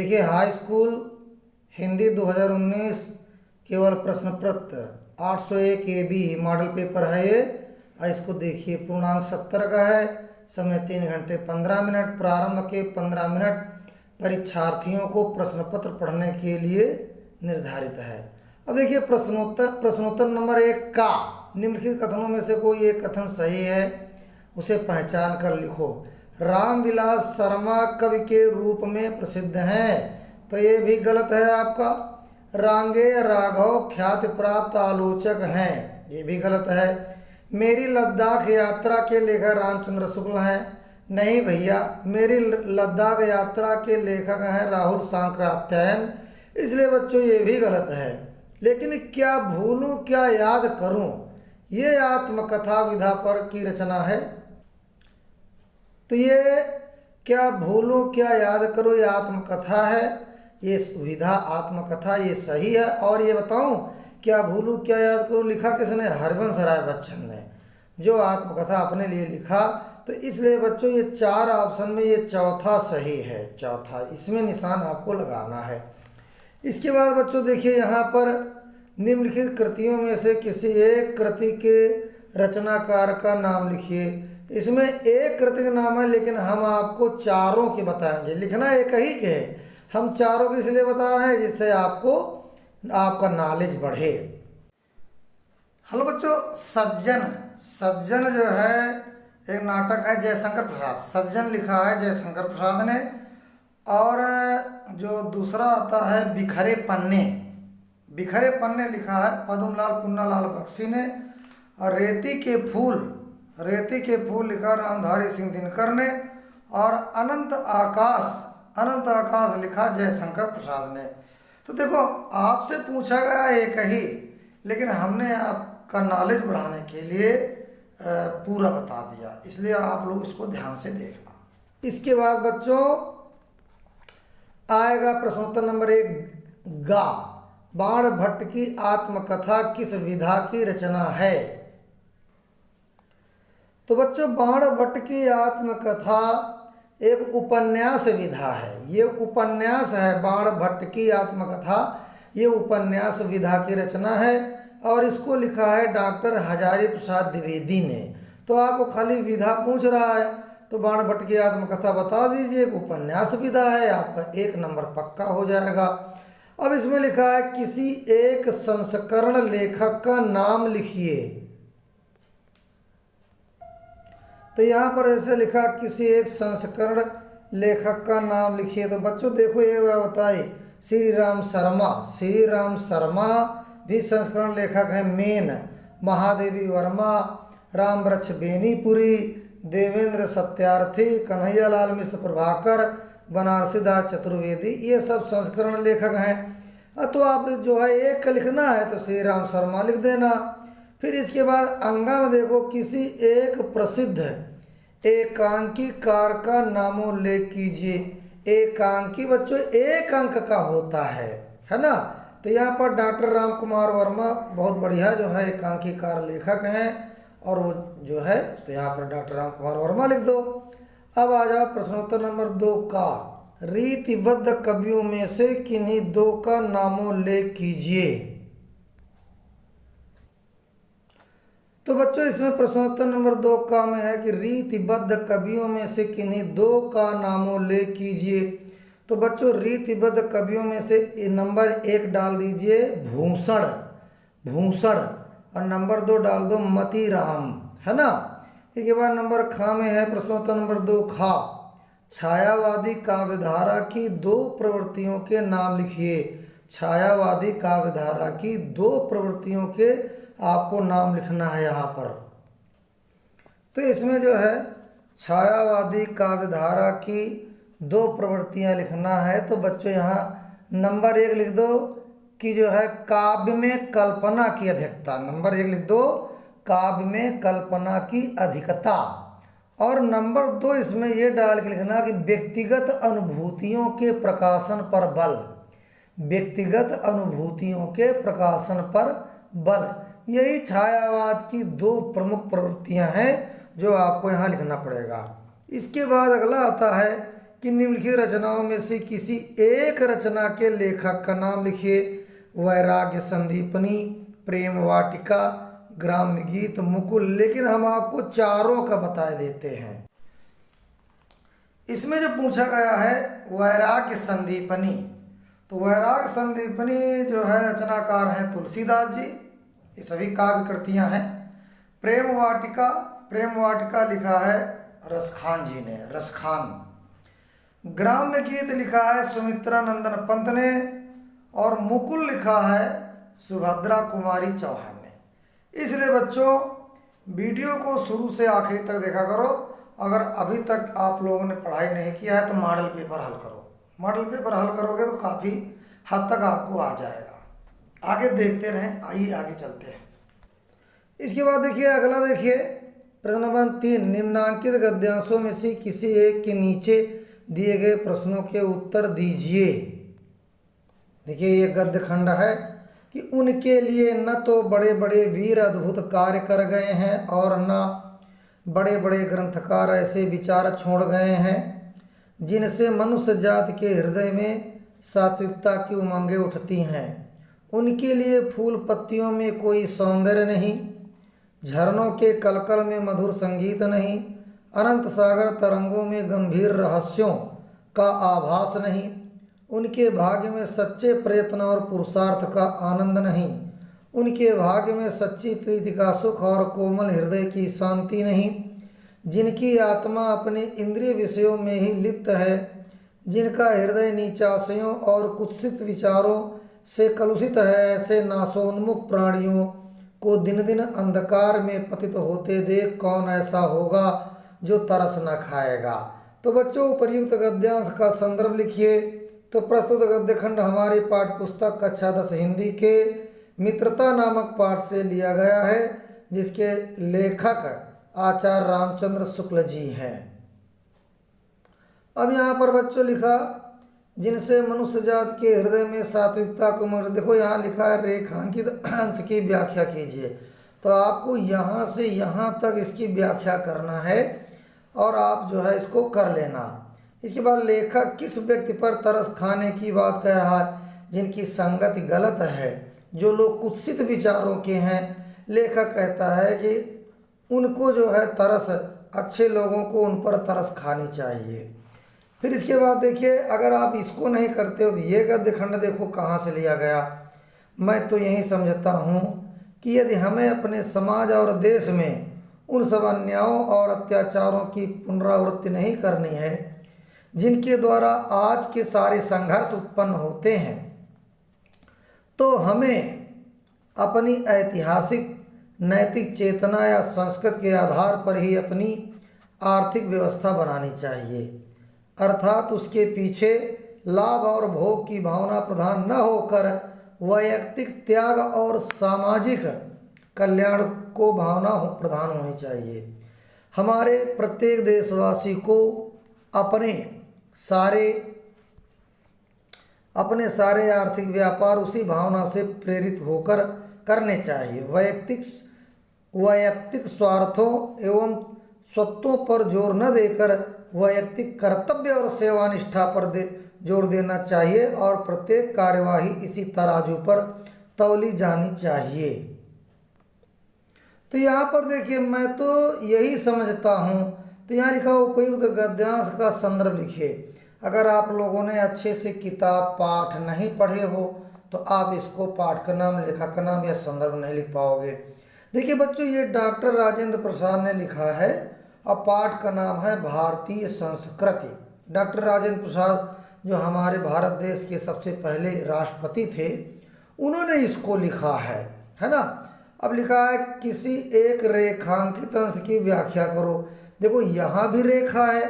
देखिए high school Hindi 2019 केवल प्रश्न पत्र 801 AB मॉडल पेपर है ये। और इसको देखिए पूर्णांक 70 का है, समय 3 घंटे 15 मिनट, प्रारंभ के 15 मिनट परीक्षार्थियों को प्रश्न पत्र पढ़ने के लिए निर्धारित है। अब देखिए प्रश्नोत्तर नंबर 1 का निम्नलिखित कथनों में से कोई एक कथन सही है, उसे पहचान कर लिखो। रामविलास शर्मा कवि के रूप में प्रसिद्ध हैं, तो ये भी गलत है आपका। रांगेय राघव ख्याति प्राप्त आलोचक हैं, ये भी गलत है। मेरी लद्दाख यात्रा के लेखक रामचंद्र शुक्ल हैं, नहीं भैया, मेरी लद्दाख यात्रा के लेखक हैं राहुल सांक्रात्यायन, इसलिए बच्चों ये भी गलत है। लेकिन क्या भूलूं क्या याद करूं, ये आत्मकथा विधा पर की रचना है। तो ये क्या भूलूं क्या याद करो ये आत्मकथा है, ये विधा आत्मकथा ये सही है। और ये बताऊं क्या भूलूं क्या याद करो लिखा किसने, हरिवंश राय बच्चन ने, जो आत्मकथा अपने लिए लिखा। तो इसलिए बच्चों ये 4 ऑप्शन में ये चौथा सही है, चौथा इसमें निशान आपको लगाना है। इसके बाद बच्चों देखिए यहाँ पर निम्नलिखित कृतियों में से किसी एक कृति के रचनाकार का नाम लिखिए। इसमें एक कृति का नाम है, लेकिन हम आपको चारों के बताएंगे, लिखना एक ही के है। हम चारों के इसलिए बता रहे हैं जिससे आपको आपका नॉलेज बढ़े। हेलो बच्चों, सज्जन जो है एक नाटक है जयशंकर प्रसाद, सज्जन लिखा है जयशंकर प्रसाद ने। और जो दूसरा आता है बिखरे पन्ने लिखा है पद्मलाल पुन्नालाल बख्शी ने। और रेती के फूल लिखा रामधारी सिंह दिनकर ने। और अनंत आकाश लिखा जयशंकर प्रसाद ने। तो देखो आपसे पूछा गया एक ही, लेकिन हमने आपका नॉलेज बढ़ाने के लिए पूरा बता दिया, इसलिए आप लोग इसको ध्यान से देखना। इसके बाद बच्चों आएगा प्रश्नोत्तर नंबर 1 गा। बाण भट्ट की आत्मकथा किस विधा की रचना है। तो बच्चों बाण भट्ट की आत्मकथा एक उपन्यास विधा है, ये उपन्यास है। बाण भट्ट की आत्मकथा ये उपन्यास विधा की रचना है और इसको लिखा है डॉक्टर हजारी प्रसाद द्विवेदी ने। तो आपको खाली विधा पूछ रहा है, तो बाण भट्ट की आत्मकथा बता दीजिए, एक उपन्यास विधा है, आपका 1 नंबर पक्का हो जाएगा। अब इसमें लिखा है किसी एक संस्करण लेखक का नाम लिखिए। तो यहाँ पर ऐसे लिखा किसी एक संस्करण लेखक का नाम लिखिए। तो बच्चों देखो ये बताइए, श्री राम शर्मा भी संस्करण लेखक हैं मेन, महादेवी वर्मा, राम वृक्ष बेनीपुरी, देवेंद्र सत्यार्थी, कन्हैयालाल मिश्र प्रभाकर, बनारसी दास चतुर्वेदी, ये सब संस्करण लेखक हैं। तो आप जो है एक का लिखना है तो श्री राम शर्मा लिख देना। फिर इसके बाद अंगा में देखो किसी एक प्रसिद्ध एकांकीकार का नामोल्लेख कीजिए। एकांकी बच्चों 1 अंक का होता है ना। तो यहाँ पर डॉक्टर राम कुमार वर्मा बहुत बढ़िया जो है एकांकीकार लेखक हैं, और वो जो है तो यहाँ पर डॉक्टर राम कुमार वर्मा लिख दो। अब आ जाओ प्रश्नोत्तर नंबर 2 का। रीतिबद्ध कवियों में से किन्हीं 2 का नामोल्लेख कीजिए। तो बच्चों इसमें प्रश्नोत्तर नंबर 2 का में है कि रीतिबद्ध कवियों में से किन्हीं 2 का नामोल्लेख कीजिए। तो बच्चों रीतिबद्ध कवियों में से नंबर 1 डाल दीजिए भूषण, और नंबर 2 डाल दो मतीराम, है ना। इसके बाद नंबर खा में है प्रश्नोत्तर नंबर 2 खा। छायावादी काव्यधारा की 2 प्रवृत्तियों के नाम लिखिए। छायावादी काव्यधारा की 2 प्रवृत्तियों के आपको नाम लिखना है यहाँ पर। तो इसमें जो है छायावादी काव्यधारा की 2 प्रवृत्तियाँ लिखना है। तो बच्चों यहाँ नंबर 1 लिख दो कि जो है काव्य में कल्पना की अधिकता। नंबर 1 लिख दो काव्य में कल्पना की अधिकता। और नंबर 2 इसमें ये डाल के लिखना कि व्यक्तिगत अनुभूतियों के प्रकाशन पर बल। व्यक्तिगत अनुभूतियों के प्रकाशन पर बल, यही छायावाद की 2 प्रमुख प्रवृत्तियां हैं जो आपको यहाँ लिखना पड़ेगा। इसके बाद अगला आता है कि निम्नलिखित रचनाओं में से किसी एक रचना के लेखक का नाम लिखिए। वैराग्य संदीपनी, प्रेम वाटिका, ग्राम्य गीत, मुकुल। लेकिन हम आपको चारों का बता देते हैं। इसमें जो पूछा गया है वैराग्य संदीपनी, तो वैराग्य संदीपनी जो है रचनाकार हैं तुलसीदास जी, ये सभी काव्य कृतियाँ हैं। प्रेम वाटिका, प्रेम वाटिका लिखा है रसखान जी ने, रसखान। ग्राम्य गीत लिखा है सुमित्रा नंदन पंत ने, और मुकुल लिखा है सुभद्रा कुमारी चौहान ने। इसलिए बच्चों वीडियो को शुरू से आखिरी तक देखा करो। अगर अभी तक आप लोगों ने पढ़ाई नहीं किया है तो मॉडल पेपर हल करो। मॉडल पेपर हल करोगे तो काफ़ी हद तक आपको आ जाएगा। आगे देखते रहें, आइए आगे चलते हैं। इसके बाद देखिए अगला, देखिए प्रश्न नंबर 3, निम्नांकित गद्यांशों में से किसी एक के नीचे दिए गए प्रश्नों के उत्तर दीजिए। देखिए ये गद्य खंड है कि उनके लिए न तो बड़े बड़े वीर अद्भुत कार्य कर गए हैं और न बड़े बड़े ग्रंथकार ऐसे विचार छोड़ गए हैं जिनसे मनुष्य जाति के हृदय में सात्विकता की उमंगें उठती हैं। उनके लिए फूल पत्तियों में कोई सौंदर्य नहीं, झरनों के कलकल में मधुर संगीत नहीं, अनंत सागर तरंगों में गंभीर रहस्यों का आभास नहीं, उनके भाग्य में सच्चे प्रयत्न और पुरुषार्थ का आनंद नहीं, उनके भाग्य में सच्ची प्रीति का सुख और कोमल हृदय की शांति नहीं, जिनकी आत्मा अपने इंद्रिय विषयों में ही लिप्त है, जिनका हृदय नीचाशयों और कुत्सित विचारों से कलुषित है, ऐसे नाशोन्मुख प्राणियों को दिन दिन अंधकार में पतित होते देख कौन ऐसा होगा जो तरस न खाएगा। तो बच्चों उपर्युक्त गद्यांश का संदर्भ लिखिए। तो प्रस्तुत गद्य खंड हमारी पाठ्य पुस्तक कक्षा 10 हिंदी के मित्रता नामक पाठ से लिया गया है, जिसके लेखक आचार्य रामचंद्र शुक्ल जी हैं। अब यहाँ पर बच्चों लिखा जिनसे मनुष्य जात के हृदय में सात्विकता को देखो यहाँ लिखा है रेखांकित अंश की व्याख्या कीजिए। तो आपको यहाँ से यहाँ तक इसकी व्याख्या करना है और आप जो है इसको कर लेना। इसके बाद लेखक किस व्यक्ति पर तरस खाने की बात कह रहा है? जिनकी संगति गलत है, जो लोग कुत्सित विचारों के हैं। लेखक कहता है कि उनको जो है तरस, अच्छे लोगों को उन पर तरस खानी चाहिए। फिर इसके बाद देखिए अगर आप इसको नहीं करते हो तो ये गद्य खंड देखो कहाँ से लिया गया। मैं तो यही समझता हूँ कि यदि हमें अपने समाज और देश में उन सब अन्यायों और अत्याचारों की पुनरावृत्ति नहीं करनी है जिनके द्वारा आज के सारे संघर्ष उत्पन्न होते हैं, तो हमें अपनी ऐतिहासिक नैतिक चेतना या संस्कृति के आधार पर ही अपनी आर्थिक व्यवस्था बनानी चाहिए। अर्थात उसके पीछे लाभ और भोग की भावना प्रधान न होकर वैयक्तिक त्याग और सामाजिक कल्याण को भावना प्रधान होनी चाहिए। हमारे प्रत्येक देशवासी को अपने सारे आर्थिक व्यापार उसी भावना से प्रेरित होकर करने चाहिए। वैयक्तिक स्वार्थों एवं स्वत्वों पर जोर न देकर वैयक्तिक कर्तव्य और सेवानिष्ठा पर जोर देना चाहिए और प्रत्येक कार्यवाही इसी तराजू पर तौली जानी चाहिए। तो यहाँ पर देखिए मैं तो यही समझता हूँ। तो यहाँ लिखा उपयुक्त गद्यांश का संदर्भ लिखिए। अगर आप लोगों ने अच्छे से किताब पाठ नहीं पढ़े हो तो आप इसको पाठ का नाम, लेखक का नाम या संदर्भ नहीं लिख पाओगे। देखिए बच्चों ये डॉक्टर राजेंद्र प्रसाद ने लिखा है और पाठ का नाम है भारतीय संस्कृति। डॉक्टर राजेंद्र प्रसाद जो हमारे भारत देश के सबसे पहले राष्ट्रपति थे, उन्होंने इसको लिखा है ना। अब लिखा है किसी एक रेखांकित अंश की व्याख्या करो। देखो यहाँ भी रेखा है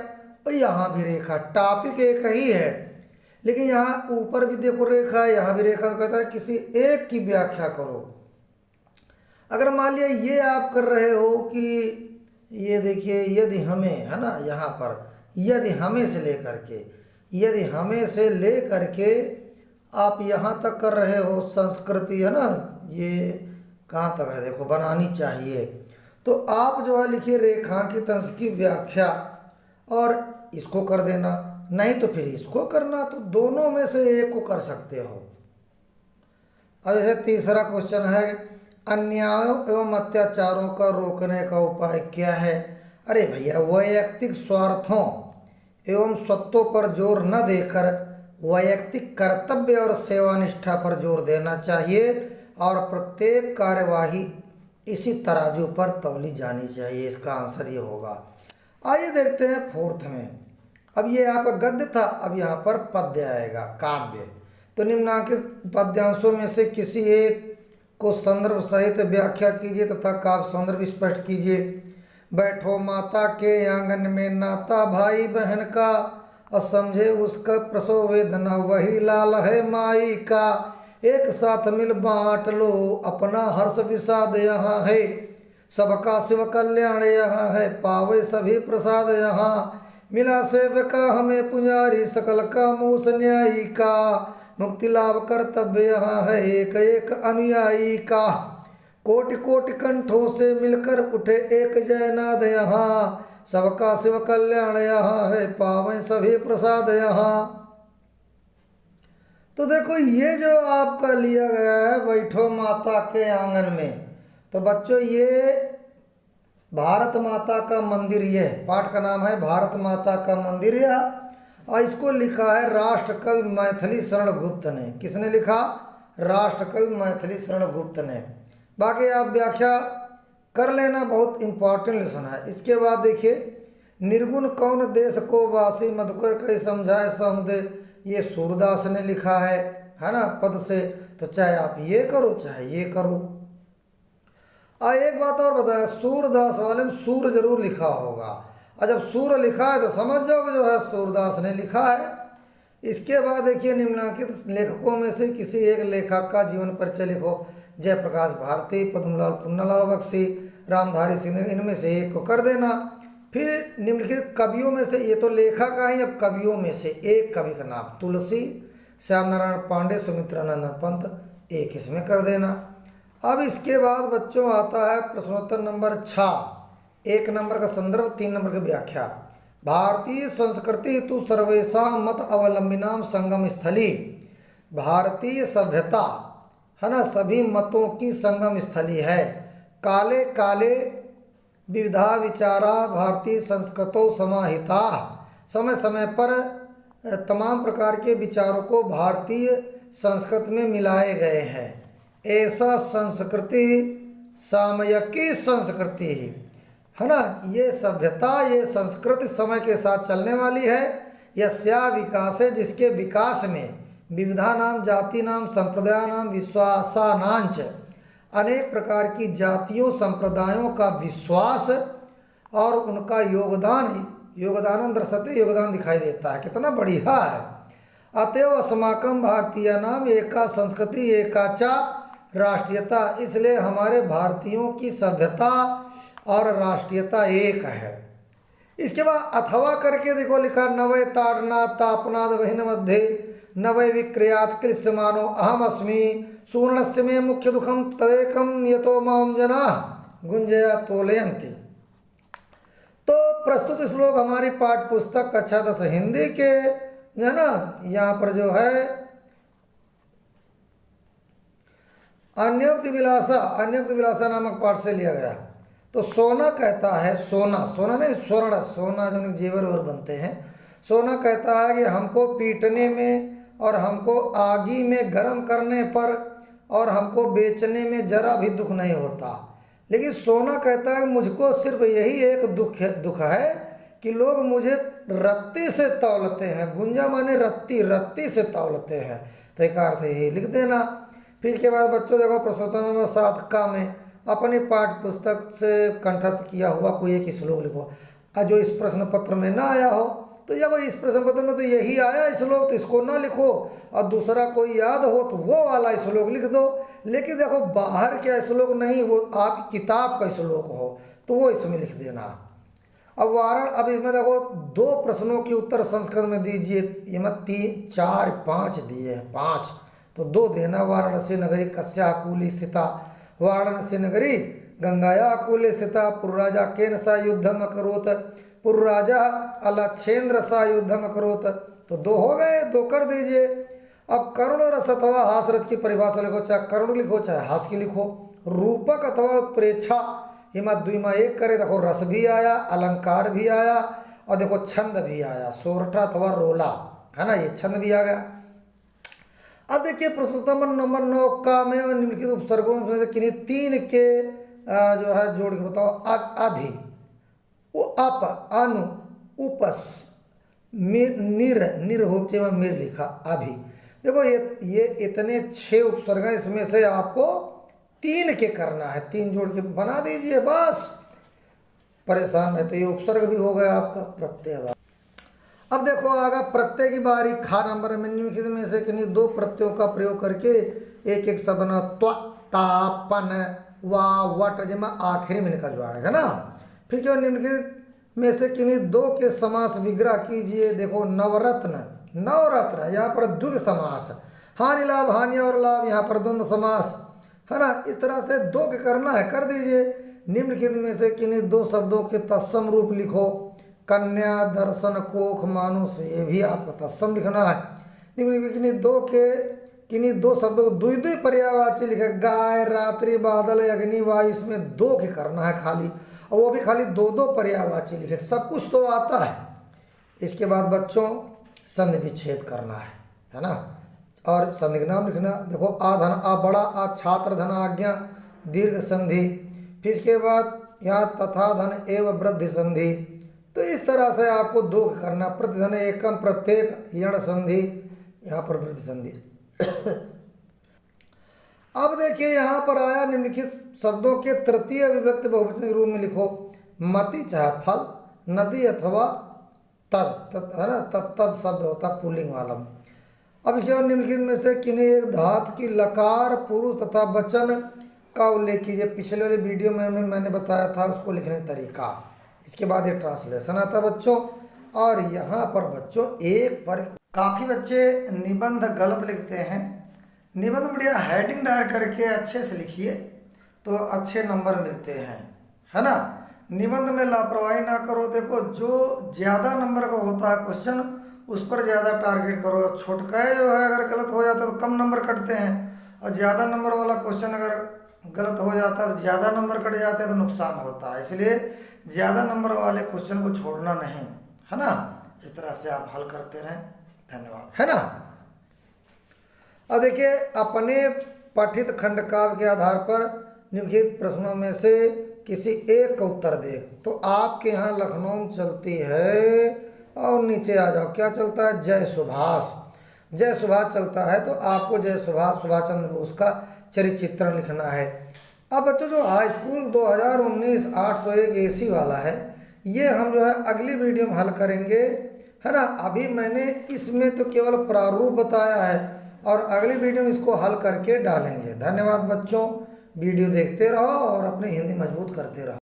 और यहाँ भी रेखा, टॉपिक एक ही है, लेकिन यहाँ ऊपर भी देखो रेखा है, यहाँ भी रेखा। तो कहता है किसी एक की व्याख्या करो। अगर मान लिया ये आप कर रहे हो कि ये देखिए यदि हमें, है ना, यहाँ पर यदि हमें से लेकर के आप यहाँ तक कर रहे हो संस्कृति, है ना, ये कहाँ तक है देखो बनानी चाहिए। तो आप जो है लिखिए रेखांकित अंश की व्याख्या और इसको कर देना। नहीं तो फिर इसको करना, तो दोनों में से एक को कर सकते हो। अब जैसे तीसरा क्वेश्चन है, अन्यायों एवं अत्याचारों का रोकने का उपाय क्या है। अरे भैया, वैयक्तिक स्वार्थों एवं स्वत्वों पर जोर न देकर वैयक्तिक कर्तव्य और सेवानिष्ठा पर जोर देना चाहिए और प्रत्येक कार्यवाही इसी तराजू पर तौली जानी चाहिए। इसका आंसर ये होगा। आइए देखते हैं फोर्थ में। अब ये आपका गद्य था, अब यहाँ पर पद्य आएगा, काव्य। तो निम्नांकित पद्यांशों में से किसी एक को संदर्भ सहित व्याख्या कीजिए तथा काव्य सौंदर्य स्पष्ट कीजिए। बैठो माता के आंगन में नाता भाई बहन का, और समझे उसका प्रसव वेदना वही लाल है माई का। एक साथ मिल बांट लो अपना हर्ष विषाद यहाँ है, सबका शिव कल्याण यहाँ है, पावे सभी प्रसाद यहाँ। मिला सेवका हमें पुजारी, सकल का मूस न्यायी का, मुक्ति लाभ कर्तव्य यहाँ है एक एक अनुयायी का। कोटि कोटि कंठों से मिलकर उठे एक जयनाद यहाँ, सबका शिव कल्याण यहाँ है, पावे सभी प्रसाद यहाँ। तो देखो, ये जो आपका लिया गया है बैठो माता के आंगन में, तो बच्चों ये भारत माता का मंदिर, ये पाठ का नाम है भारत माता का मंदिर, और इसको लिखा है राष्ट्र कवि मैथिली शरण गुप्त ने। किसने लिखा? राष्ट्र कवि मैथिली शरण गुप्त ने। बाकी आप व्याख्या कर लेना, बहुत इंपॉर्टेंट लेसन है। इसके बाद देखिए, निर्गुण कौन देश को वासी मधुकर कई समझाए समुदे, ये सूरदास ने लिखा है ना, पद से। तो चाहे आप ये करो चाहे ये करो। एक बात और बताया, सूरदास वाले में सूर जरूर लिखा होगा, और जब सूर लिखा है तो समझ जाओ कि जो है सूरदास ने लिखा है। इसके बाद देखिए, निम्नलिखित लेखकों में से किसी एक लेखक का जीवन परिचय लिखो। जयप्रकाश भारती, पद्मलाल पुन्नालाल बख्शी, रामधारी सिंह, इनमें से एक को कर देना। फिर निम्नलिखित कवियों में से, ये तो लेखक है, अब कवियों में से एक कवि का नाम तुलसी, श्याम नारायण पांडे, सुमित्रानंद पंत, एक इसमें कर देना। अब इसके बाद बच्चों आता है प्रश्नोत्तर नंबर 6। 1 नंबर का संदर्भ, 3 नंबर की व्याख्या। भारतीय संस्कृति तु सर्वेशा मत अवलंबिनाम संगम स्थली। भारतीय सभ्यता है ना, सभी मतों की संगम स्थली है। काले काले विविधा विचारा भारतीय संस्कृतों समाहिता। समय समय पर तमाम प्रकार के विचारों को भारतीय संस्कृत में मिलाए गए हैं। ऐसा संस्कृति सामयिकी संस्कृति है ना, ये सभ्यता, ये संस्कृति समय के साथ चलने वाली है। यस्या विकास है, जिसके विकास में विविधा नाम जाति नाम संप्रदाय नाम विश्वासानांच, अनेक प्रकार की जातियों संप्रदायों का विश्वास और उनका योगदान दर्शते, योगदान दिखाई देता है। कितना बढ़िया है। अतएव अस्माकं भारतीय नाम एका संस्कृति एकाचा राष्ट्रीयता। इसलिए हमारे भारतीयों की सभ्यता और राष्ट्रीयता एक है। इसके बाद अथवा करके देखो लिखा, नवय ताड़ना तापनाद वहीन मध्य नवय विक्रियात कृष्यमानो अहम अस्मि सुवर्णस्य में मुख्य दुखम तदेकम यतो माम जना गुंजया तोलयन्ति। तो प्रस्तुत श्लोक हमारी पाठ्य पुस्तक कक्षा 10 हिंदी के है ना, यहाँ पर जो है अन्योक्त विलासा नामक पाठ से लिया गया। तो सोना कहता है, सोना नहीं स्वर्ण, सोना जो जेवर और बनते हैं। सोना कहता है कि हमको पीटने में और हमको आगी में गर्म करने पर और हमको बेचने में जरा भी दुख नहीं होता। लेकिन सोना कहता है मुझको सिर्फ यही एक दुख है कि लोग मुझे रत्ती से तौलते हैं। गुंजा माने रत्ती से तौलते हैं। तो एक अर्थ यही लिख देना। फिर के बाद बच्चों देखो प्रश्नोत्तर नंबर 7 का में अपनी पाठ्य पुस्तक से कंठस्थ किया हुआ कोई एक श्लोक लिखो। जो इस प्रश्न पत्र में ना आया हो तो या कोई इस प्रश्न पत्र में तो यही आया श्लोक, तो इसको ना लिखो, और दूसरा कोई याद हो तो वो वाला श्लोक लिख दो। लेकिन देखो बाहर क्या श्लोक नहीं, वो आपकी किताब का श्लोक हो तो वो इसमें लिख देना। अब वारण, अब इसमें देखो 2 प्रश्नों के उत्तर संस्कृत में दीजिए। ये मत 3 4 5 दिए हैं, 5 तो 2 देना। वाराणसी नगरी कस्या कूली स्थिता, वाराणसी नगरी गंगाया कूले स्थिता, पुरराजा केन सा युद्धम अकरोत, पुरराजा अलक्षेन्द्र सा युद्धम करोत, तो दो हो गए, दो कर दीजिए। अब करुण रस अथवा हास रस की परिभाषा लिखो, चाहे करुण लिखो चाहे हास की लिखो। रूपक अथवा उत्प्रेक्षा, इमा द्विमा एक करे, देखो रस भी आया, अलंकार भी आया और देखो छंद भी आया, सोरठा अथवा रोला, है ना, ये छंद भी आ गया। अब देखिए प्रश्नोत्तर नंबर 9 का में और निम्नलिखित उपसर्गों में से किन्हीं तीन के जो है जोड़ के बताओ। आधि, अप, अनु, उपस, निर हो मिर लिखा, अभी। देखो ये इतने 6 उपसर्ग हैं, इसमें से आपको 3 के करना है, 3 जोड़ के बना दीजिए बस। परेशान है तो ये उपसर्ग भी हो गया आपका प्रत्यय। अब देखो आगा प्रत्यय की बारी। खा नंबर में निम्नलिखित में से किन्हीं 2 प्रत्ययों का प्रयोग करके एक एक शब्द बना। त्व, ता, पन, वा, वट, जिमा आखिरी में निकल जुआड़ेगा ना। फिर जो निम्नलिखित में से किन्हीं 2 के समास विग्रह कीजिए। देखो नवरत्न, नवरत्न, यहाँ पर द्विग समास, हानि लाभ, हानि और लाभ, यहाँ पर द्वंद्व समास, है ना। इस तरह से 2 के करना है, कर दीजिए। निम्नलिखित में से किन्हीं 2 शब्दों के तत्सम रूप लिखो। कन्या, दर्शन, कोख, मानुष, ये भी आपको तत्सम लिखना है। निम्नलिखित किन्हीं दो शब्दों को दुई दुई पर्यायवाची लिखे। गाय, रात्रि, बादल, अग्नि, वायु, इसमें 2 के करना है खाली, और वो भी खाली 2-2 पर्यायवाची लिखे। सब कुछ तो आता है। इसके बाद बच्चों संधि विच्छेद करना है ना, और संधि का नाम लिखना। देखो आ धन आ बड़ा, आ छात्र धन आज्ञा, दीर्घ संधि। फिर इसके बाद यहाँ तथा धन एवं वृद्धि संधि। तो इस तरह से आपको 2 करना। प्रतिधन एकम, प्रत्येक, यण संधि, यहाँ पर वृद्धि संधि। अब देखिए यहाँ पर आया निम्नलिखित शब्दों के तृतीय विभक्ति बहुवचन के रूप में लिखो। मति चाहे फल, नदी अथवा तद, है ना, तत्तद शब्द होता पुल्लिंग वाला। अब इसके बाद निम्नलिखित में से किन्हीं एक धातु की लकार, पुरुष तथा वचन का उल्लेख कीजिए। पिछले वाले वीडियो में मैंने बताया था उसको लिखने का तरीका। इसके बाद ये ट्रांसलेशन आता है बच्चों। और यहाँ पर बच्चों एक पर काफ़ी बच्चे निबंध गलत लिखते हैं। निबंध बढ़िया हेडिंग डाल करके अच्छे से लिखिए तो अच्छे नंबर मिलते हैं, है ना। निबंध में लापरवाही ना करो। देखो जो ज़्यादा नंबर का होता है क्वेश्चन, उस पर ज़्यादा टारगेट करो। छोटका जो है अगर गलत हो जाता है तो कम नंबर कटते हैं, और ज़्यादा नंबर वाला क्वेश्चन अगर गलत हो जाता है तो ज़्यादा नंबर कट जाते हैं, तो नुकसान होता है। इसलिए ज़्यादा नंबर वाले क्वेश्चन को छोड़ना नहीं, है ना। इस तरह से आप हल करते रहें। धन्यवाद, है ना। अब देखिए अपने पठित खंडकाव्य के आधार पर निम्नलिखित प्रश्नों में से किसी एक का उत्तर दे। तो आपके यहाँ लखनऊ में चलती है, और नीचे आ जाओ, क्या चलता है, जय सुभाष। जय सुभाष चलता है तो आपको जय सुभाष, सुभाष चंद्र बोस का चरित्र चित्रण लिखना है। अब बच्चों जो हाई स्कूल 2019 801 AC वाला है, ये हम जो है अगली वीडियो में हल करेंगे, है ना। अभी मैंने इसमें तो केवल प्रारूप बताया है, और अगली वीडियो में इसको हल करके डालेंगे। धन्यवाद बच्चों, वीडियो देखते रहो और अपनी हिंदी मजबूत करते रहो।